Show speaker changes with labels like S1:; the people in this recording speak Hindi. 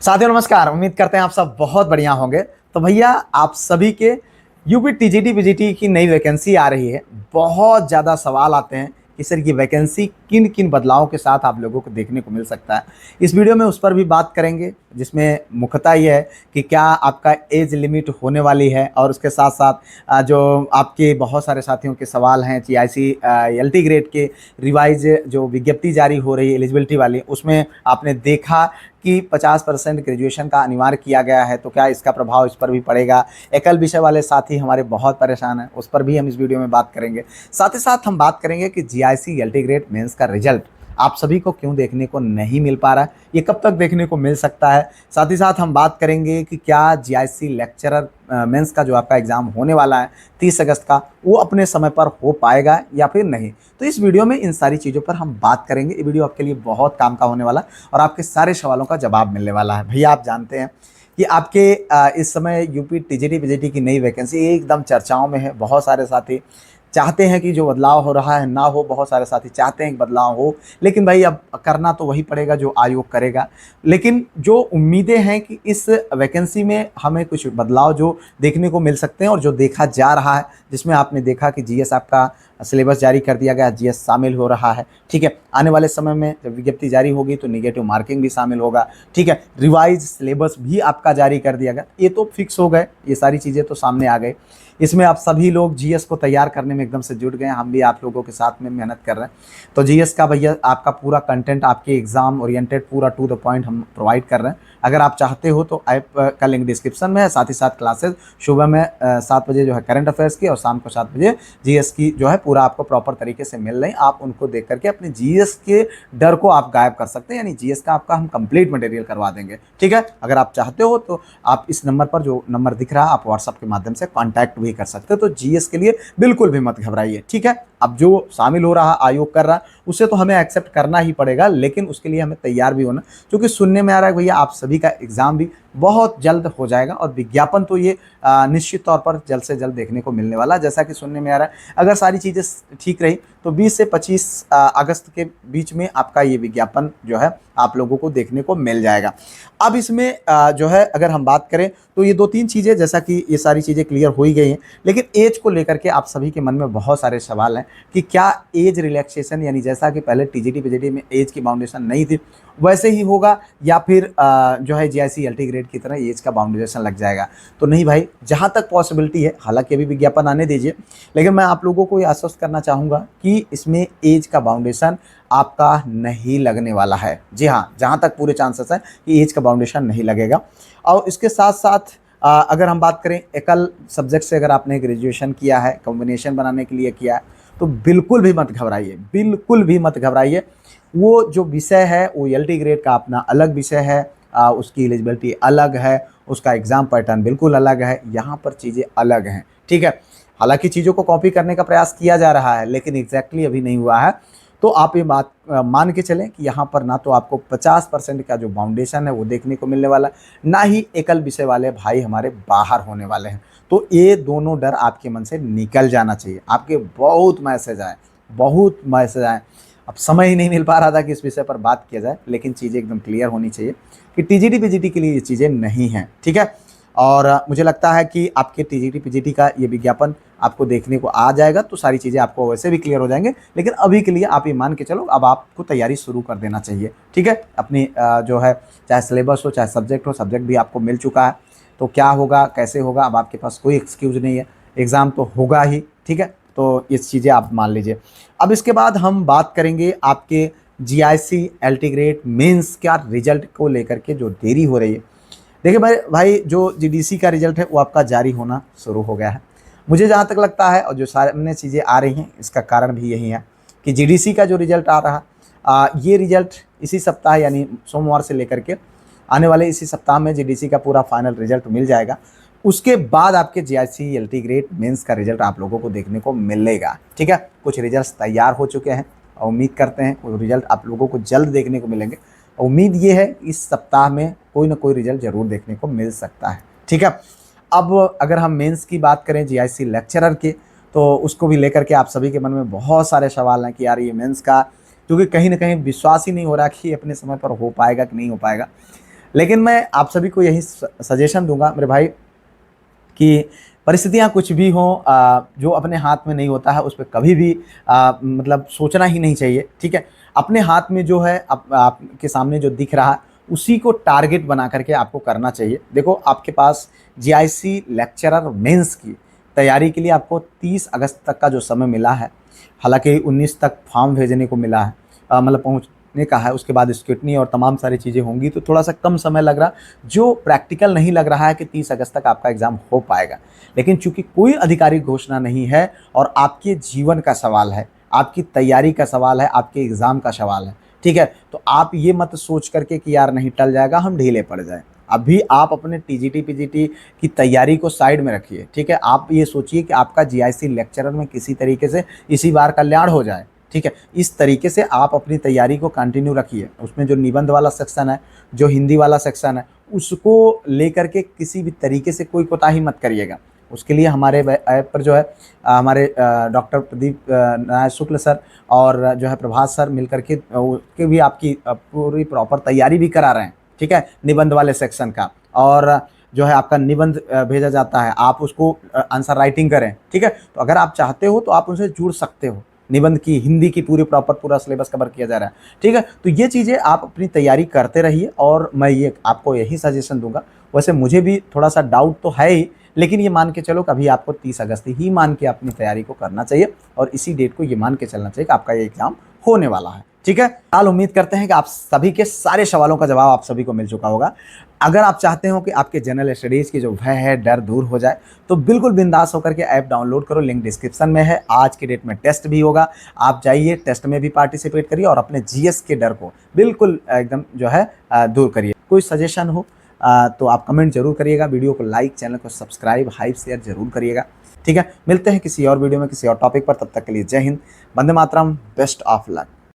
S1: साथियों नमस्कार। उम्मीद करते हैं आप सब बहुत बढ़िया होंगे। तो भैया आप सभी के यूपी टीजीटी पीजीटी की नई वैकेंसी आ रही है। बहुत ज़्यादा सवाल आते हैं कि सर ये वैकेंसी किन किन बदलावों के साथ आप लोगों को देखने को मिल सकता है। इस वीडियो में उस पर भी बात करेंगे, जिसमें मुख्यतः ये है कि क्या आपका एज लिमिट होने वाली है, और उसके साथ साथ जो आपके बहुत सारे साथियों के सवाल हैं जीआईसी एलटी ग्रेड के रिवाइज जो विज्ञप्ति जारी हो रही है एलिजिबिलिटी वाली, उसमें आपने देखा कि 50% ग्रेजुएशन का अनिवार्य किया गया है। तो क्या इसका प्रभाव इस पर भी पड़ेगा? एकल विषय वाले साथी हमारे बहुत परेशान हैं, उस पर भी हम इस वीडियो में बात करेंगे। साथ ही साथ हम बात करेंगे कि जीआईसी एलटी ग्रेड मेंस का रिजल्ट आप सभी को क्यों देखने को नहीं मिल पा रहा है, ये कब तक देखने को मिल सकता है। साथ ही साथ हम बात करेंगे कि क्या जीआईसी लेक्चरर मेंस का जो आपका एग्ज़ाम होने वाला है 30 अगस्त का, वो अपने समय पर हो पाएगा या फिर नहीं। तो इस वीडियो में इन सारी चीज़ों पर हम बात करेंगे। ये वीडियो आपके लिए बहुत काम का होने वाला है और आपके सारे सवालों का जवाब मिलने वाला है। भैया आप जानते हैं कि आपके इस समय यूपी टीजीटी पीजीटी की नई वैकेंसी एकदम चर्चाओं में है। बहुत सारे साथी चाहते हैं कि जो बदलाव हो रहा है ना हो, बहुत सारे साथी चाहते हैं कि बदलाव हो, लेकिन भाई अब करना तो वही पड़ेगा जो आयोग करेगा। लेकिन जो उम्मीदें हैं कि इस वैकेंसी में हमें कुछ बदलाव जो देखने को मिल सकते हैं और जो देखा जा रहा है, जिसमें आपने देखा कि जीएस आपका सिलेबस जारी कर दिया गया, जीएस शामिल हो रहा है। ठीक है, आने वाले समय में जब विज्ञप्ति जारी होगी तो निगेटिव मार्किंग भी शामिल होगा। ठीक है, रिवाइज सिलेबस भी आपका जारी कर दिया गया। ये तो फिक्स हो गए, ये सारी चीज़ें तो सामने आ गई। इसमें आप सभी लोग जीएस को तैयार करने में एकदम से जुट गए हैं, हम भी आप लोगों के साथ में मेहनत कर रहे हैं। तो जीएस का भैया आपका पूरा कंटेंट, आपके एग्जाम ओरिएंटेड पूरा टू द पॉइंट हम प्रोवाइड कर रहे हैं। अगर आप चाहते हो तो ऐप का लिंक डिस्क्रिप्शन में है। साथ ही साथ क्लासेस सुबह में 7 बजे जो है करंट अफेयर्स की, और शाम को 7 बजे जीएस की जो है पूरा आपको प्रॉपर तरीके से मिल रही है। आप उनको देख करके अपने जीएस के डर को आप गायब कर सकते हैं, यानी जीएस का आपका हम कंप्लीट मटेरियल करवा देंगे। ठीक है, अगर आप चाहते हो तो आप इस नंबर पर, जो नंबर दिख रहा है, आप व्हाट्सअप के माध्यम से कॉन्टैक्ट भी कर सकते हो। तो जीएस के लिए बिल्कुल भी मत घबराइए। ठीक है, अब जो शामिल हो रहा, आयोग कर रहा, उसे तो हमें एक्सेप्ट करना ही पड़ेगा, लेकिन उसके लिए हमें तैयार भी होना, क्योंकि सुनने में आ रहा है भैया आप सभी का एग्जाम भी बहुत जल्द हो जाएगा और विज्ञापन तो ये निश्चित तौर पर जल्द से जल्द देखने को मिलने वाला है। जैसा कि सुनने में आ रहा है, अगर सारी चीज़ें ठीक रही तो 20 से 25 अगस्त के बीच में आपका ये विज्ञापन जो है आप लोगों को देखने को मिल जाएगा। अब इसमें जो है अगर हम बात करें तो ये 2-3 चीज़ें, जैसा कि ये सारी चीज़ें क्लियर हो ही गई हैं, लेकिन एज को लेकर के आप सभी के मन में बहुत सारे सवाल हैं कि क्या एज रिलैक्सेशन, यानी जैसा कि पहले टीजीटी पीजीटी में एज की बाउंडेशन नहीं थी, वैसे ही होगा, या फिर जो है जीआईसी एलटी ग्रेड की तरह एज का बाउंडेशन लग जाएगा। तो नहीं भाई, जहाँ तक पॉसिबिलिटी है, हालांकि अभी विज्ञापन आने दीजिए, लेकिन मैं आप लोगों को ये आश्वस्त करना चाहूँगा कि इसमें एज का बाउंडेशन आपका नहीं लगने वाला है। जी हाँ, जहाँ तक पूरे चांसेस हैं कि एज का बाउंडेशन नहीं लगेगा। और इसके साथ साथ अगर हम बात करें एकल सब्जेक्ट से, अगर आपने ग्रेजुएशन किया है, कॉम्बिनेशन बनाने के लिए किया है, तो बिल्कुल भी मत घबराइए, बिल्कुल भी मत घबराइए। वो जो विषय है वो एलटी ग्रेड का अपना अलग विषय है, उसकी एलिजिबिलिटी अलग है, उसका एग्ज़ाम पैटर्न बिल्कुल अलग है, यहाँ पर चीज़ें अलग हैं। ठीक है, हालांकि चीज़ों को कॉपी करने का प्रयास किया जा रहा है, लेकिन एग्जैक्टली अभी नहीं हुआ है। तो आप ये बात मान के चलें कि यहाँ पर ना तो आपको 50% का जो बाउंडेशन है वो देखने को मिलने वाला है, ना ही एकल विषय वाले भाई हमारे बाहर होने वाले हैं। तो ये दोनों डर आपके मन से निकल जाना चाहिए। आपके बहुत मैसेज आए, बहुत मैसेज आए, अब समय ही नहीं मिल पा रहा था कि इस विषय पर बात किया जाए, लेकिन चीज़ें एकदम क्लियर होनी चाहिए कि टीजीटी पीजीटी के लिए ये चीज़ें नहीं हैं। ठीक है, और मुझे लगता है कि आपके टीजीटी पीजीटी का ये विज्ञापन आपको देखने को आ जाएगा, तो सारी चीज़ें आपको वैसे भी क्लियर हो जाएंगे। लेकिन अभी के लिए आप ये मान के चलो, अब आपको तैयारी शुरू कर देना चाहिए। ठीक है, अपनी जो है चाहे सिलेबस हो चाहे सब्जेक्ट हो, सब्जेक्ट भी आपको मिल चुका है, तो क्या होगा कैसे होगा अब आपके पास कोई एक्सक्यूज़ नहीं है, एग्ज़ाम तो होगा ही। ठीक है, तो ये चीज़ें आप मान लीजिए। अब इसके बाद हम बात करेंगे आपके जीआईसी एलटी ग्रेड मेंस का रिजल्ट को लेकर के जो देरी हो रही है। देखिए भाई जो जीडीसी का रिजल्ट है वो आपका जारी होना शुरू हो गया है। मुझे जहाँ तक लगता है, और जो सामने चीज़ें आ रही हैं, इसका कारण भी यही है कि जीडीसी का जो रिजल्ट आ रहा, ये रिजल्ट इसी सप्ताह यानी सोमवार से लेकर के आने वाले इसी सप्ताह में जीडीसी का पूरा फाइनल रिजल्ट मिल जाएगा। उसके बाद आपके जीआईसी एलटी ग्रेड मेंस का रिजल्ट आप लोगों को देखने को मिलेगा। ठीक है, कुछ रिजल्ट्स तैयार हो चुके हैं और उम्मीद करते हैं वो रिजल्ट आप लोगों को जल्द देखने को मिलेंगे। उम्मीद ये है इस सप्ताह में कोई ना कोई रिजल्ट जरूर देखने को मिल सकता है। ठीक है, अब अगर हम मेंस की बात करें जीआईसी लेक्चरर के, तो उसको भी लेकर के आप सभी के मन में बहुत सारे सवाल हैं कि यार ये मेंस का, क्योंकि कहीं ना कहीं विश्वास ही नहीं हो रहा कि अपने समय पर हो पाएगा कि नहीं हो पाएगा। लेकिन मैं आप सभी को यही सजेशन दूंगा मेरे भाई कि परिस्थितियाँ कुछ भी हों, जो अपने हाथ में नहीं होता है उस पर कभी भी मतलब सोचना ही नहीं चाहिए, ठीक है। अपने हाथ में जो है आपके सामने जो दिख रहा है उसी को टारगेट बना करके आपको करना चाहिए। देखो आपके पास जीआईसी लेक्चरर मेंस की तैयारी के लिए आपको 30 अगस्त तक का जो समय मिला है, हालांकि 19 तक फॉर्म भेजने को मिला है, मतलब पहुंचने का है, उसके बाद स्क्रूटनी और तमाम सारी चीज़ें होंगी, तो थोड़ा सा कम समय लग रहा, जो प्रैक्टिकल नहीं लग रहा है कि 30 अगस्त तक आपका एग्ज़ाम हो पाएगा। लेकिन चूंकि कोई आधिकारिक घोषणा नहीं है और आपके जीवन का सवाल है, आपकी तैयारी का सवाल है, आपके एग्ज़ाम का सवाल है, ठीक है, तो आप ये मत सोच करके कि यार नहीं टल जाएगा, हम ढीले पड़ जाए। अभी आप अपने टीजीटी पीजीटी की तैयारी को साइड में रखिए, ठीक है। आप ये सोचिए कि आपका जीआईसी लेक्चरर में किसी तरीके से इसी बार कल्याण हो जाए, ठीक है। इस तरीके से आप अपनी तैयारी को कंटिन्यू रखिए। उसमें जो निबंध वाला सेक्शन है, जो हिंदी वाला सेक्शन है, उसको लेकर के किसी भी तरीके से कोई कोताही मत करिएगा। उसके लिए हमारे ऐप पर जो है हमारे डॉक्टर प्रदीप नारायण शुक्ल सर और जो है प्रभात सर मिलकर के उसके भी आपकी पूरी प्रॉपर तैयारी भी करा रहे हैं, ठीक है, निबंध वाले सेक्शन का। और जो है आपका निबंध भेजा जाता है, आप उसको आंसर राइटिंग करें, ठीक है। तो अगर आप चाहते हो तो आप उनसे जुड़ सकते हो। निबंध की हिंदी की पूरी प्रॉपर पूरा सिलेबस कवर किया जा रहा है, ठीक है। तो ये चीज़ें आप अपनी तैयारी करते रहिए और मैं ये आपको यही सजेशन दूंगा। वैसे मुझे भी थोड़ा सा डाउट तो है ही, लेकिन ये मान के चलो कभी आपको 30 अगस्त ही मान के अपनी तैयारी को करना चाहिए और इसी डेट को ये मान के चलना चाहिए कि आपका ये एग्जाम होने वाला है, ठीक है। हाल उम्मीद करते हैं कि आप सभी के सारे सवालों का जवाब आप सभी को मिल चुका होगा। अगर आप चाहते हो कि आपके जनरल स्टडीज़ की जो भय है, डर दूर हो जाए, तो बिल्कुल बिंदास होकर के ऐप डाउनलोड करो, लिंक डिस्क्रिप्शन में है। आज के डेट में टेस्ट भी होगा, आप जाइए टेस्ट में भी पार्टिसिपेट करिए और अपने जीएस के डर को बिल्कुल एकदम जो है दूर करिए। कोई सजेशन हो तो आप कमेंट जरूर करिएगा, वीडियो को लाइक, चैनल को सब्सक्राइब, हाइप, शेयर जरूर करिएगा, ठीक है। मिलते हैं किसी और वीडियो में किसी और टॉपिक पर, तब तक के लिए जय Hind, Vande Mataram, best of luck.